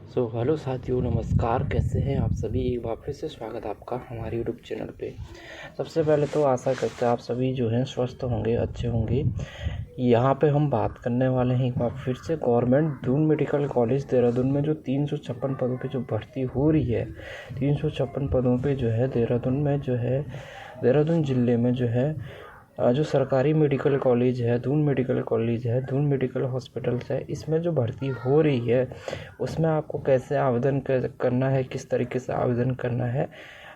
Hello साथियों, नमस्कार। कैसे हैं आप सभी। एक बार फिर से स्वागत है आपका हमारे यूट्यूब चैनल पे। सबसे पहले तो आशा करते हैं आप सभी जो हैं स्वस्थ होंगे, अच्छे होंगे। यहाँ पे हम बात करने वाले हैं एक बार फिर से government Doon medical college Dehradun में जो 356 पदों पे जो भर्ती हो रही है। 356 पदों पे जो है देहरादून में जो है देहरादून ज़िले में जो है जो सरकारी मेडिकल कॉलेज है, दून मेडिकल कॉलेज है, दून मेडिकल हॉस्पिटल्स है, इसमें जो भर्ती हो रही है उसमें आपको कैसे आवेदन करना है, किस तरीके से आवेदन करना है,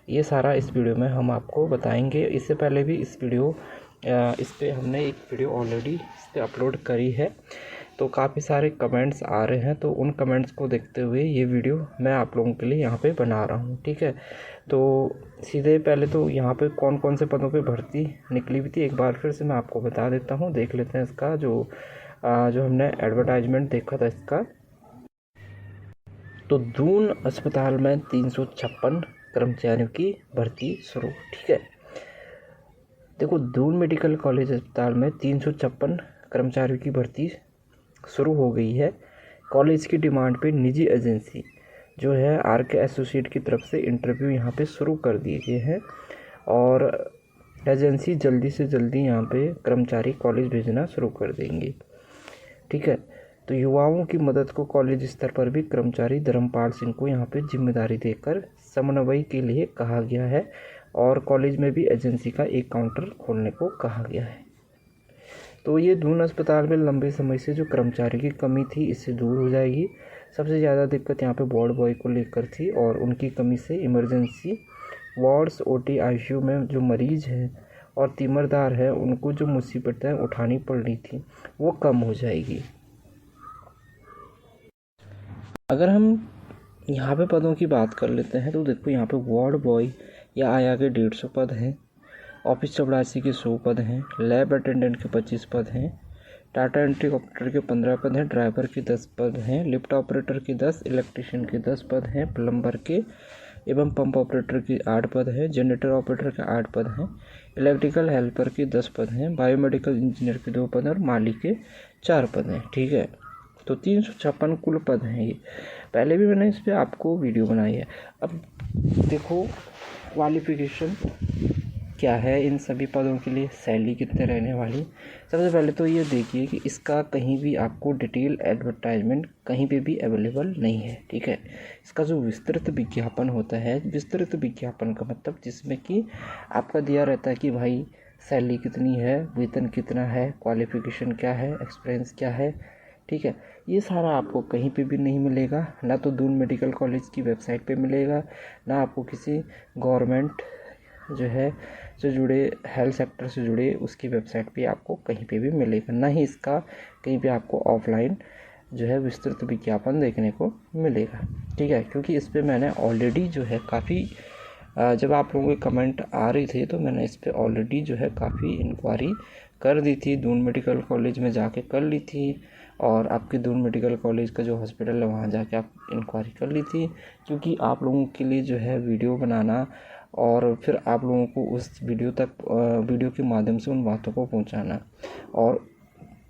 ये सारा इस वीडियो में हम आपको बताएंगे। इससे पहले भी इस पे हमने एक वीडियो ऑलरेडी इस पर अपलोड करी है, तो काफ़ी सारे कमेंट्स आ रहे हैं, तो उन कमेंट्स को देखते हुए ये वीडियो मैं आप लोगों के लिए यहाँ पे बना रहा हूँ। ठीक है, तो सीधे पहले तो यहाँ पे कौन कौन से पदों पे भर्ती निकली हुई थी एक बार फिर से मैं आपको बता देता हूँ। देख लेते हैं इसका जो हमने एडवर्टाइजमेंट देखा था इसका। तो दून अस्पताल में 356 कर्मचारियों की भर्ती शुरू। ठीक है, देखो दून मेडिकल कॉलेज अस्पताल में 356 कर्मचारियों की भर्ती शुरू हो गई है। कॉलेज की डिमांड पे निजी एजेंसी जो है RK एसोसिएट की तरफ से इंटरव्यू यहाँ पे शुरू कर दिए गए हैं और एजेंसी जल्दी से जल्दी यहाँ पे कर्मचारी कॉलेज भेजना शुरू कर देंगे। ठीक है, तो युवाओं की मदद को कॉलेज स्तर पर भी कर्मचारी धर्मपाल सिंह को यहाँ पे जिम्मेदारी देकर समन्वय के लिए कहा गया है और कॉलेज में भी एजेंसी का एक काउंटर खोलने को कहा गया है। तो ये दून अस्पताल में लंबे समय से जो कर्मचारी की कमी थी इससे दूर हो जाएगी। सबसे ज़्यादा दिक्कत यहाँ पे वार्ड बॉय को लेकर थी और उनकी कमी से इमरजेंसी वार्ड्स, OT, ICU में जो मरीज हैं और तीमरदार है उनको जो मुसीबतें उठानी पड़ रही थी वो कम हो जाएगी। अगर हम यहाँ पे पदों की बात कर लेते हैं तो देखो यहाँ पे वार्ड बॉय या आया के 150 पद हैं, ऑफिस चपरासी के 100 पद हैं, लैब अटेंडेंट के 25 पद हैं, टाटा एंट्री ऑपरेटर के 15 पद हैं, ड्राइवर के 10 पद हैं, लिफ्ट ऑपरेटर के 10, इलेक्ट्रीशियन के 10 पद हैं, प्लम्बर के एवं पंप ऑपरेटर के 8 पद हैं, जनरेटर ऑपरेटर के 8 पद हैं, इलेक्ट्रिकल हेल्पर के 10 पद हैं, बायोमेडिकल इंजीनियर के 2 पद हैं और माली के 4 पद हैं। ठीक है, तो 356 कुल पद हैं। ये पहले भी मैंने इस पर आपको वीडियो बनाई है। अब देखो क्वालिफिकेशन क्या है इन सभी पदों के लिए, सैलरी कितने रहने वाली। सबसे पहले तो ये देखिए कि इसका कहीं भी आपको डिटेल एडवर्टाइजमेंट कहीं पे भी अवेलेबल नहीं है। ठीक है, इसका जो विस्तृत विज्ञापन होता है, विस्तृत विज्ञापन का मतलब जिसमें कि आपका दिया रहता है कि भाई सैलरी कितनी है, वेतन कितना है, क्वालिफिकेशन क्या है, एक्सपीरियंस क्या है। ठीक है, ये सारा आपको कहीं पे भी नहीं मिलेगा, ना तो दून मेडिकल कॉलेज की वेबसाइट पे मिलेगा, ना आपको किसी गवर्नमेंट जो है जो जुड़े हेल्थ सेक्टर से जुड़े उसकी वेबसाइट पे आपको कहीं पे भी मिलेगा, ना ही इसका कहीं पे आपको ऑफलाइन जो है विस्तृत विज्ञापन देखने को मिलेगा। ठीक है, क्योंकि इस पे मैंने ऑलरेडी जो है काफ़ी जब आप लोगों के कमेंट आ रही थे तो मैंने इस पे ऑलरेडी जो है काफ़ी इंक्वायरी कर दी थी, दून मेडिकल कॉलेज में जाके कर ली थी और आपके दून मेडिकल कॉलेज का जो हॉस्पिटल है वहाँ जाके आप इंक्वायरी कर ली थी, क्योंकि आप लोगों के लिए जो है वीडियो बनाना और फिर आप लोगों को उस वीडियो के माध्यम से उन बातों को पहुंचाना और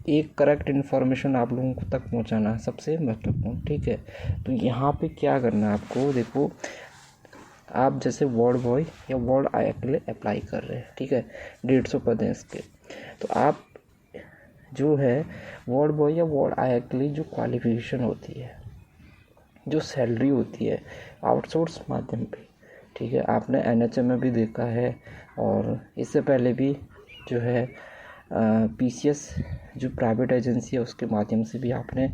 एक करेक्ट इन्फॉर्मेशन आप लोगों को तक पहुंचाना सबसे महत्वपूर्ण। ठीक है, तो यहाँ पे क्या करना है आपको, देखो आप जैसे वार्ड बॉय या वार्ड आया के लिए अप्लाई कर रहे हैं। ठीक है, 150 पद हैं इसके, तो आप जो है वार्ड बॉय या वार्ड आया के लिए जो क्वालिफिकेशन होती है, जो सैलरी होती है आउटसोर्स माध्यम पे, ठीक है, आपने NHM में भी देखा है और इससे पहले भी जो है PCS जो प्राइवेट एजेंसी है उसके माध्यम से भी आपने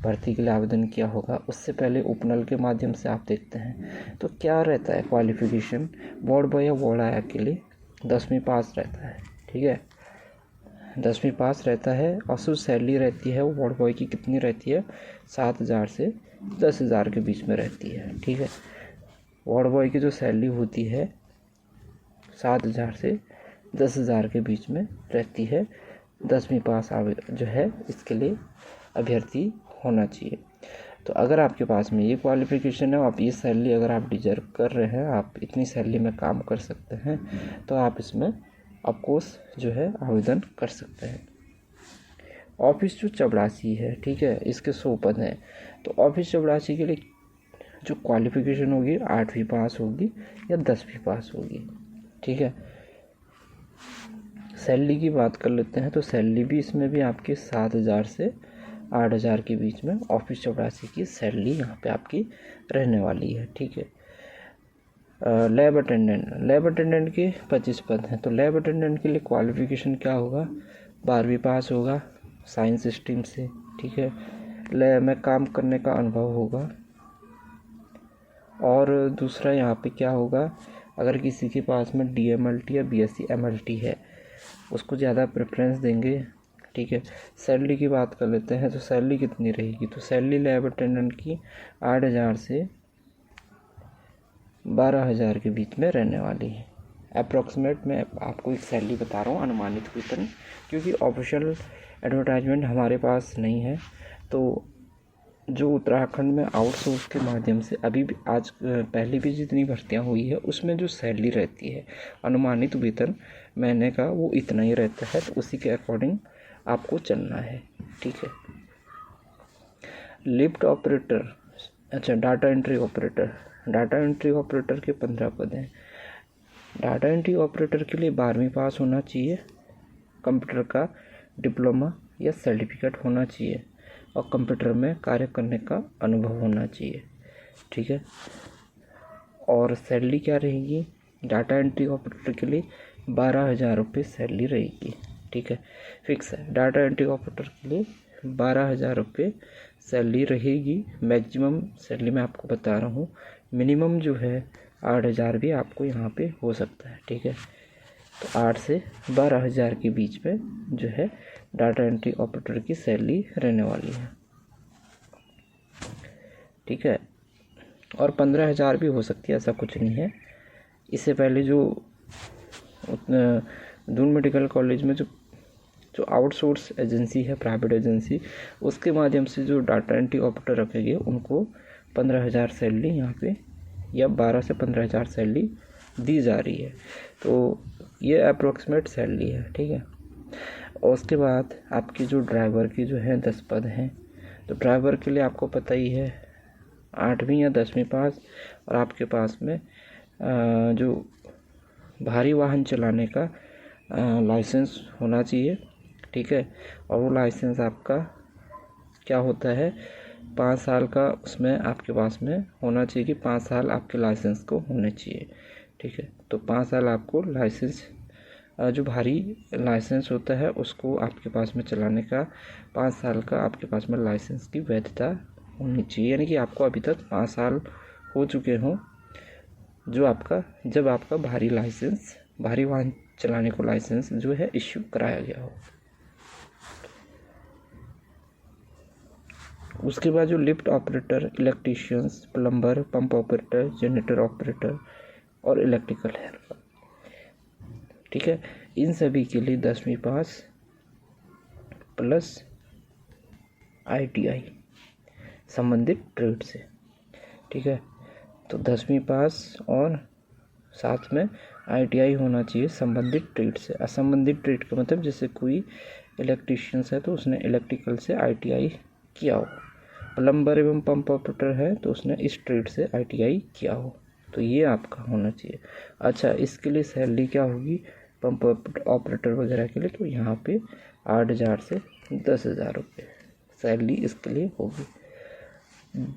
भर्ती के लिए आवेदन किया होगा। उससे पहले उपनल के माध्यम से आप देखते हैं तो क्या रहता है क्वालिफिकेशन वार्ड बॉय या वार्ड आया के लिए 10वीं पास रहता है। ठीक है, 10वीं पास रहता है और जो सैलरी रहती है वो वार्ड बॉय की कितनी रहती है, 7,000 से 10,000 के बीच में रहती है। ठीक है, वार्ड बॉय की जो सैलरी होती है 7,000 से 10,000 के बीच में रहती है। 10वीं पास जो है इसके लिए अभ्यर्थी होना चाहिए। तो अगर आपके पास में ये क्वालिफिकेशन है, आप ये सैलरी अगर आप डिजर्व कर रहे हैं, आप इतनी सैलरी में काम कर सकते हैं, तो आप इसमें ऑफकोर्स जो है आवेदन कर सकते हैं। ऑफिस जो चपरासी है, ठीक है, इसके 100 पद हैं। तो ऑफिस चपरासी के लिए जो क्वालिफ़िकेशन होगी 8वीं पास होगी या 10वीं पास होगी। ठीक है, सैलरी की बात कर लेते हैं। तो सैलरी भी इसमें भी आपकी 7,000 से 8,000 के बीच में ऑफिस चपरासी की सैलरी यहाँ पे आपकी रहने वाली है। ठीक है, लैब अटेंडेंट के 25 पद हैं। तो लैब अटेंडेंट के लिए क्वालिफ़िकेशन क्या होगा, 12वीं पास होगा साइंस स्ट्रीम से। ठीक है, लैब में काम करने का अनुभव होगा। और दूसरा यहाँ पे क्या होगा, अगर किसी के पास में DMLT या BSc MLT है उसको ज़्यादा प्रेफरेंस देंगे। ठीक है, सैलरी की बात कर लेते हैं। तो सैलरी कितनी रहेगी, तो सैलरी लैब अटेंडेंट की 8,000 से 12,000 के बीच में रहने वाली है। अप्रॉक्सीमेट मैं आपको एक सैलरी बता रहा हूँ, अनुमानित वेतन, क्योंकि ऑफिशियल एडवर्टाइजमेंट हमारे पास नहीं है। तो जो उत्तराखंड में आउटसोर्स के माध्यम से अभी भी आज पहले भी जितनी भर्तियां हुई है उसमें जो सैलरी रहती है अनुमानित वेतन महीने का वो इतना ही रहता है। तो उसी के अकॉर्डिंग आपको चलना है। ठीक है, लिफ्ट ऑपरेटर, अच्छा डाटा एंट्री ऑपरेटर के 15 पद हैं। डाटा एंट्री ऑपरेटर के लिए 12वीं पास होना चाहिए, कंप्यूटर का डिप्लोमा या सर्टिफिकेट होना चाहिए और कंप्यूटर में कार्य करने का अनुभव होना चाहिए। ठीक है, और सैलरी क्या रहेगी, डाटा एंट्री ऑपरेटर के लिए 12,000 रुपये सैलरी रहेगी। ठीक है, फिक्स है, डाटा एंट्री ऑपरेटर के लिए 12,000 रुपये सैलरी रहेगी। मैक्सिमम सैलरी मैं आपको बता रहा हूँ, मिनिमम जो है 8,000 भी आपको यहाँ पे हो सकता है। ठीक है, तो 8 से 12,000 के बीच में जो है डाटा एंट्री ऑपरेटर की सैलरी रहने वाली है। ठीक है, और 15,000 भी हो सकती है, ऐसा कुछ नहीं है। इससे पहले जो दून मेडिकल कॉलेज में जो आउटसोर्स एजेंसी है, प्राइवेट एजेंसी, उसके माध्यम से जो डाटा एंट्री ऑपरेटर रखेंगे उनको 15,000 सैलरी यहाँ पे या 12 से 15,000 सैलरी दी जा रही है। तो ये अप्रोक्सीमेट सैलरी है। ठीक है, और उसके बाद आपकी जो ड्राइवर की जो है 10 पद हैं। तो ड्राइवर के लिए आपको पता ही है 8वीं या 10वीं पास, और आपके पास में जो भारी वाहन चलाने का लाइसेंस होना चाहिए। ठीक है, और वो लाइसेंस आपका क्या होता है, 5 साल का उसमें आपके पास में होना चाहिए कि 5 साल आपके लाइसेंस को होने चाहिए। ठीक है, तो 5 साल आपको लाइसेंस, जो भारी लाइसेंस होता है उसको आपके पास में चलाने का 5 साल का आपके पास में लाइसेंस की वैधता होनी चाहिए। यानी कि आपको अभी तक 5 साल हो चुके हों जब आपका भारी वाहन चलाने को लाइसेंस जो है इश्यू कराया गया हो। उसके बाद जो lift operator, electricians, plumber, pump operator, generator operator और इलेक्ट्रिकल हेल्पर, ठीक है, इन सभी के लिए 10वीं पास प्लस ITI संबंधित ट्रेड से। ठीक है, तो 10वीं पास और साथ में ITI होना चाहिए संबंधित ट्रेड से। असंबंधित ट्रेड का मतलब जैसे कोई इलेक्ट्रीशियंस है तो उसने इलेक्ट्रिकल से ITI किया हो, प्लम्बर एवं पंप ऑपरेटर है तो उसने इस ट्रेड से ITI किया हो, तो ये आपका होना चाहिए। अच्छा, इसके लिए सैलरी क्या होगी पंप ऑपरेटर वगैरह के लिए, तो यहाँ पे 8,000 से 10,000 रुपये सैलरी इसके लिए होगी।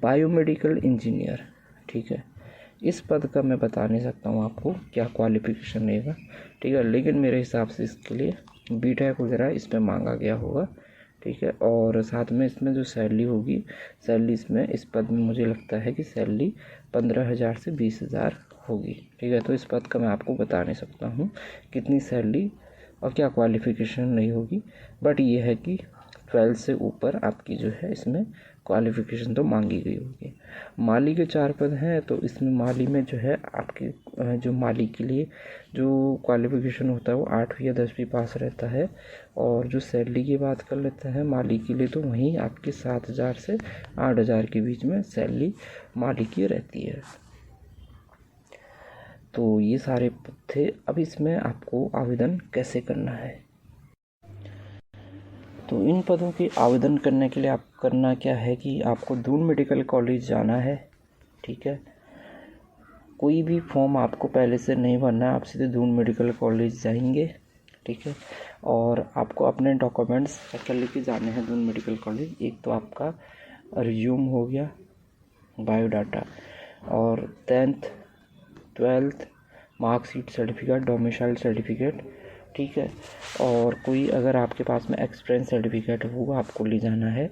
बायोमेडिकल इंजीनियर, ठीक है, इस पद का मैं बता नहीं सकता हूँ आपको क्या क्वालिफिकेशन रहेगा। ठीक है, लेकिन मेरे हिसाब से इसके लिए BTech वगैरह इसमें मांगा गया होगा। ठीक है, और साथ में इसमें जो सैलरी होगी, सैलरी इसमें इस पद में मुझे लगता है कि सैलरी 15,000 से 20,000 होगी। ठीक है, तो इस पद का मैं आपको बता नहीं सकता हूँ कितनी सैलरी और क्या क्वालिफिकेशन नहीं होगी, बट ये है कि 12 से ऊपर आपकी जो है इसमें क्वालिफिकेशन तो मांगी गई होगी। माली के 4 पद हैं, तो इसमें माली में जो है आपकी जो माली के लिए जो क्वालिफिकेशन होता है वो 8वीं या 10वीं पास रहता है। और जो सैलरी की बात कर लेते हैं माली के लिए, तो वहीं आपकी 7,000 से 8,000 के बीच में सैलरी माली की रहती है। तो ये सारे पद थे। अब इसमें आपको आवेदन कैसे करना है, तो इन पदों के आवेदन करने के लिए आप करना क्या है कि आपको दून मेडिकल कॉलेज जाना है। ठीक है। कोई भी फॉर्म आपको पहले से नहीं भरना है, आप सीधे दून मेडिकल कॉलेज जाएंगे, ठीक है। और आपको अपने डॉक्यूमेंट्स क्या लेके जाने हैं दून मेडिकल कॉलेज। एक तो आपका रिज्यूम हो गया, बायोडाटा, और 10th 12th marksheet certificate, domicile certificate, ठीक है। और कोई अगर आपके पास में एक्सपीरियंस सर्टिफिकेट है वो आपको ले जाना है।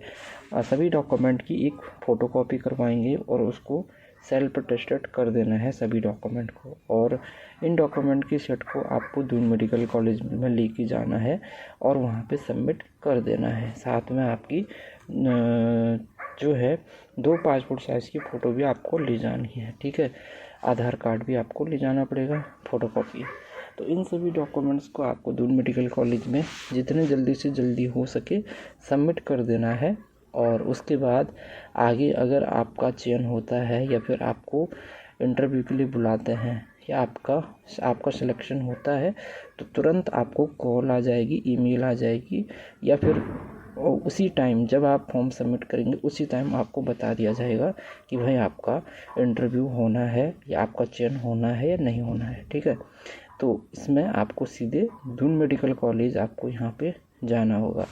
सभी डॉक्यूमेंट की एक फ़ोटोकॉपी करवाएंगे और उसको सेल्फ अटेस्टेड कर देना है सभी डॉक्यूमेंट को। और इन डॉक्यूमेंट की सेट को आपको दून मेडिकल कॉलेज में लेके जाना है और वहाँ पे सबमिट कर देना है। साथ में आपकी जो है 2 पासपोर्ट साइज़ की फ़ोटो भी आपको ले जानी है, ठीक है। आधार कार्ड भी आपको ले जाना पड़ेगा, फ़ोटोकॉपी। तो इन सभी डॉक्यूमेंट्स को आपको दून मेडिकल कॉलेज में जितने जल्दी से जल्दी हो सके सबमिट कर देना है। और उसके बाद आगे अगर आपका चयन होता है या फिर आपको इंटरव्यू के लिए बुलाते हैं या आपका सिलेक्शन होता है तो तुरंत आपको कॉल आ जाएगी, ईमेल आ जाएगी, या फिर उसी टाइम जब आप फॉर्म सबमिट करेंगे उसी टाइम आपको बता दिया जाएगा कि भाई आपका इंटरव्यू होना है या आपका चयन होना है या नहीं होना है, ठीक है। तो इसमें आपको सीधे दून मेडिकल कॉलेज आपको यहाँ पे जाना होगा,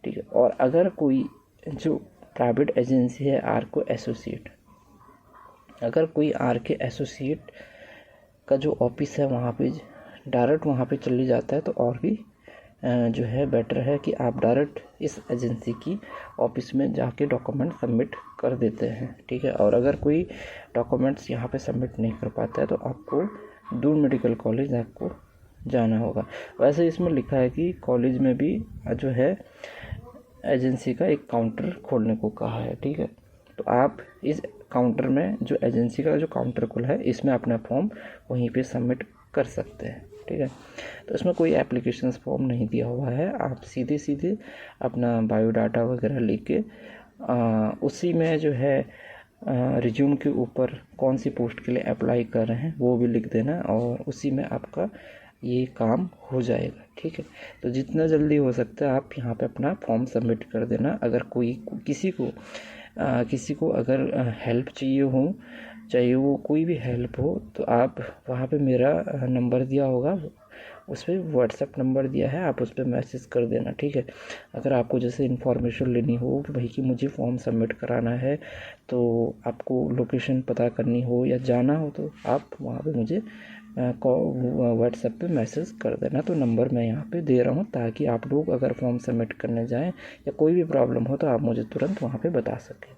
ठीक है। और अगर कोई जो प्राइवेट एजेंसी है आर्को एसोसिएट, अगर कोई आरके एसोसिएट का जो ऑफिस है वहाँ पे डायरेक्ट वहाँ पे चले जाता है तो और भी जो है बेटर है कि आप डायरेक्ट इस एजेंसी की ऑफिस में जाके डॉक्यूमेंट सबमिट कर देते हैं, ठीक है। और अगर कोई डॉक्यूमेंट्स यहाँ पे सबमिट नहीं कर पाता है तो आपको दून मेडिकल कॉलेज आपको जाना होगा। वैसे इसमें लिखा है कि कॉलेज में भी जो है एजेंसी का एक काउंटर खोलने को कहा है, ठीक है। तो आप इस काउंटर में जो एजेंसी का जो काउंटर खुला है इसमें अपना फॉर्म वहीं पे सबमिट कर सकते हैं, ठीक है। तो इसमें कोई एप्लीकेशन फॉर्म नहीं दिया हुआ है, आप सीधे अपना बायोडाटा वगैरह लेके उसी में जो है रिज्यूम के ऊपर कौन सी पोस्ट के लिए अप्लाई कर रहे हैं वो भी लिख देना और उसी में आपका ये काम हो जाएगा, ठीक है। तो जितना जल्दी हो सकता है आप यहाँ पे अपना फॉर्म सबमिट कर देना। अगर किसी को अगर हेल्प चाहिए वो कोई भी हेल्प हो तो आप वहाँ पे मेरा नंबर दिया होगा, उस पर व्हाट्सएप नंबर दिया है, आप उस पर मैसेज कर देना, ठीक है। अगर आपको जैसे इन्फॉर्मेशन लेनी हो कि भाई कि मुझे फॉर्म सबमिट कराना है, तो आपको लोकेशन पता करनी हो या जाना हो तो आप वहाँ पे मुझे व्हाट्सएप पे मैसेज कर देना। तो नंबर मैं यहाँ पे दे रहा हूँ ताकि आप लोग अगर फॉर्म सबमिट करने जाएँ या कोई भी प्रॉब्लम हो तो आप मुझे तुरंत वहाँ पे बता सकें।